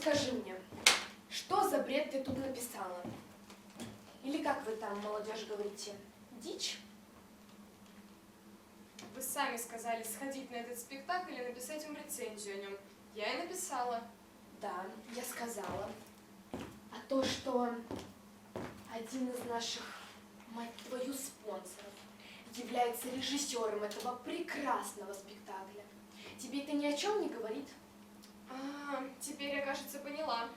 скажи мне, что за бред ты тут написала? Или как вы там, молодежь, говорите, дичь? Вы сами сказали сходить на этот спектакль и написать им рецензию о нем. Я и написала. Да, я сказала. А то, что один из наших, мать твою, спонсоров является режиссером этого прекрасного спектакля, тебе это ни о чем не говорит? А, теперь я, кажется, поняла.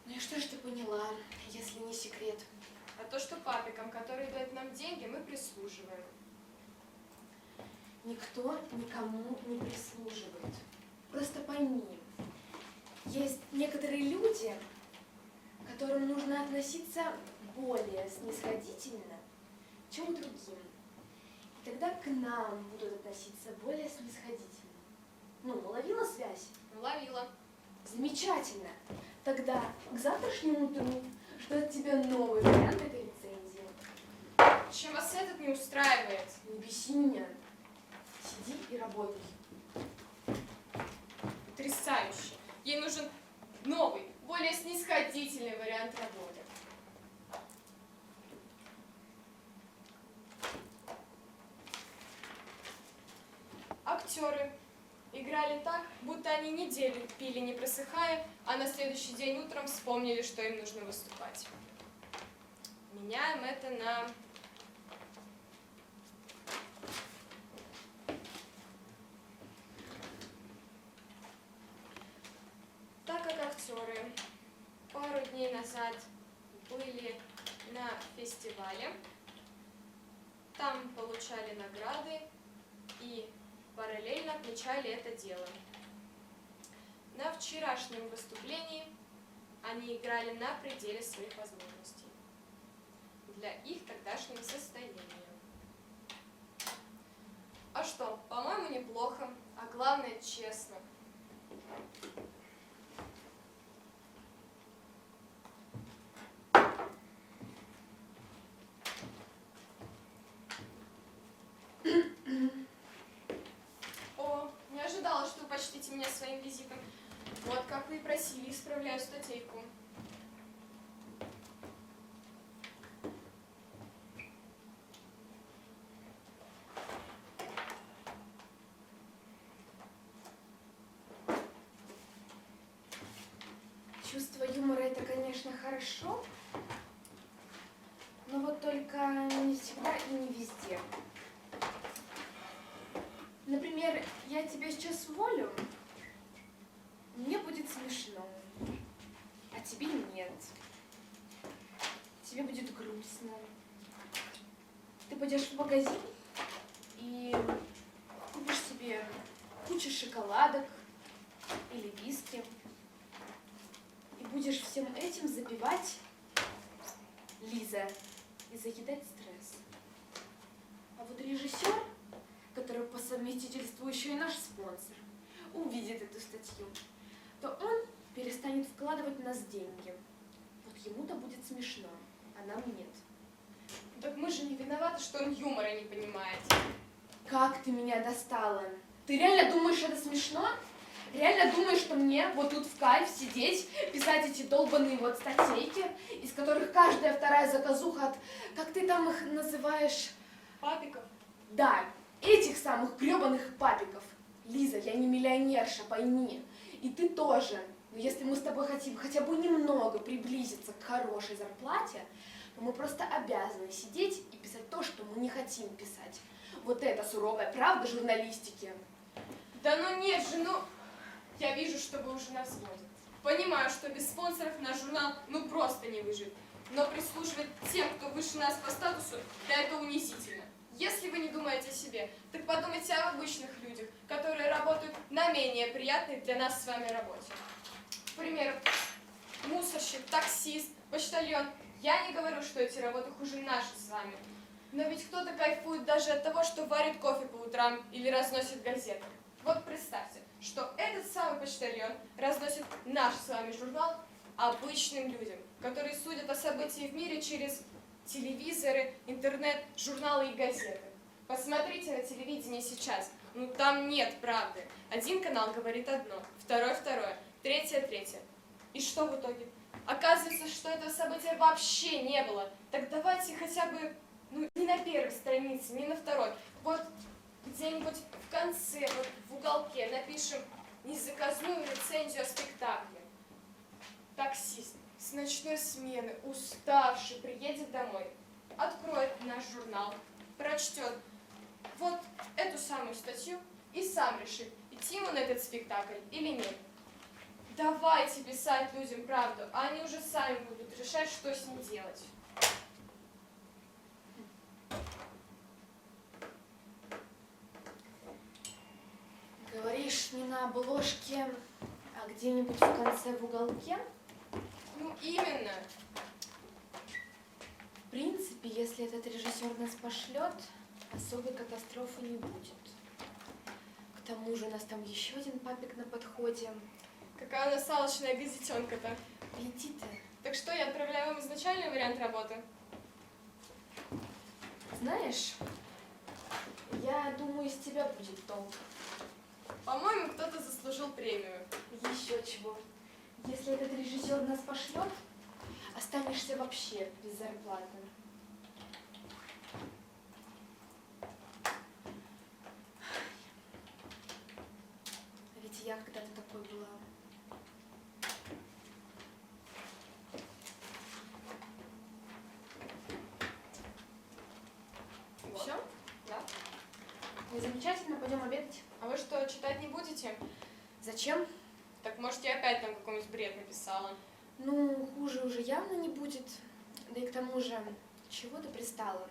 Ну и что ж ты поняла, если не секрет? А то, что папикам, которые дают нам деньги, мы прислуживаем. Никто никому не прислуживает. Просто пойми, есть некоторые люди, к которым нужно относиться более снисходительно, чем к другим. И тогда к нам будут относиться более снисходительно. Ну, уловила связь? Уловила. Замечательно. Тогда к завтрашнему утру ждет тебя новый вариант этой рецензии. Чем вас этот не устраивает? Не беси меня. Сиди и работай. Потрясающе. Ей нужен новый, более снисходительный вариант работы. Актеры играли так, будто они неделю пили не просыхая, а на следующий день утром вспомнили, что им нужно выступать. Меняем это на... Так как актеры пару дней назад были на фестивале, там получали награды и параллельно отмечали это дело. На вчерашнем выступлении они играли на пределе своих возможностей для их тогдашнего состояния. А что, по-моему, неплохо, а главное, честно. О, не ожидала, что вы почтите меня своим визитом. Вот, как вы и просили, исправляю статейку. Чувство юмора — это, конечно, хорошо, но вот только не всегда и не везде. Например, я тебя сейчас уволю, мне будет смешно, а тебе нет. Тебе будет грустно. Ты пойдешь в магазин и купишь себе кучу шоколадок или виски. И будешь всем этим запивать, Лиза, и закидать стресс. А вот режиссер, который по совместительству еще и наш спонсор, увидит эту статью, то он перестанет вкладывать в нас деньги. Вот ему-то будет смешно, а нам нет. Так мы же не виноваты, что он юмора не понимает. Как ты меня достала? Ты реально думаешь, это смешно? Реально думаешь, что мне вот тут в кайф сидеть, писать эти долбаные вот статейки, из которых каждая вторая заказуха от, как ты там их называешь? Папиков? Да, этих самых гребаных папиков. Лиза, я не миллионерша, пойми. И ты тоже. Но если мы с тобой хотим хотя бы немного приблизиться к хорошей зарплате, то мы просто обязаны сидеть и писать то, что мы не хотим писать. Вот это суровая правда журналистики. Да ну нет же, ну... Я вижу, что вы уже на взводе. Понимаю, что без спонсоров наш журнал ну просто не выживет. Но прислуживать тем, кто выше нас по статусу, да это унизительно. Если вы не думаете о себе, так подумайте об обычных людях, которые работают на менее приятной для нас с вами работе. К примеру, мусорщик, таксист, почтальон. Я не говорю, что эти работы хуже нашей с вами. Но ведь кто-то кайфует даже от того, что варит кофе по утрам или разносит газеты. Вот представьте, что этот самый почтальон разносит наш с вами журнал обычным людям, которые судят о событиях в мире через телевизоры, интернет, журналы и газеты. Посмотрите на телевидение сейчас. Ну там нет правды. Один канал говорит одно, второй второе, третье третье. И что в итоге? Оказывается, что этого события вообще не было. Так давайте хотя бы, ну, не на первой странице, не на второй. Вот где-нибудь в конце, вот в уголке напишем незаказную рецензию о спектакле. Таксист с ночной смены, уставший, приедет домой, откроет наш журнал, прочтет вот эту самую статью и сам решит, идти ему на этот спектакль или нет. Давайте писать людям правду, а они уже сами будут решать, что с ней делать. Говоришь, не на обложке, а где-нибудь в конце в уголке? Ну, именно. В принципе, если этот режиссер нас пошлет, особой катастрофы не будет. К тому же у нас там еще один папик на подходе. Какая у нас алчная газетенка-то. Летит-то. Так что, я отправляю вам изначальный вариант работы? Знаешь, я думаю, из тебя будет толк. По-моему, кто-то заслужил премию. Еще чего. Если этот режиссер нас пошлет, останешься вообще без зарплаты. А ведь я когда-то такой была. Вот. Все? Да. Ну, замечательно, пойдем обедать. А вы что, читать не будете? Зачем? Так, может, я опять там какой-нибудь бред написала? Ну, хуже уже явно не будет. Да и к тому же, чего ты пристала?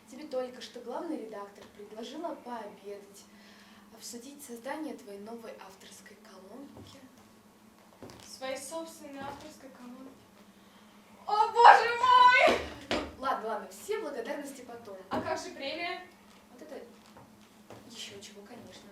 Тебе только что главный редактор предложила пообедать, обсудить создание твоей новой авторской колонки. Своей собственной авторской колонки. О, боже мой! Ну, ладно, все благодарности потом. А как же премия? Вот это еще чего, конечно.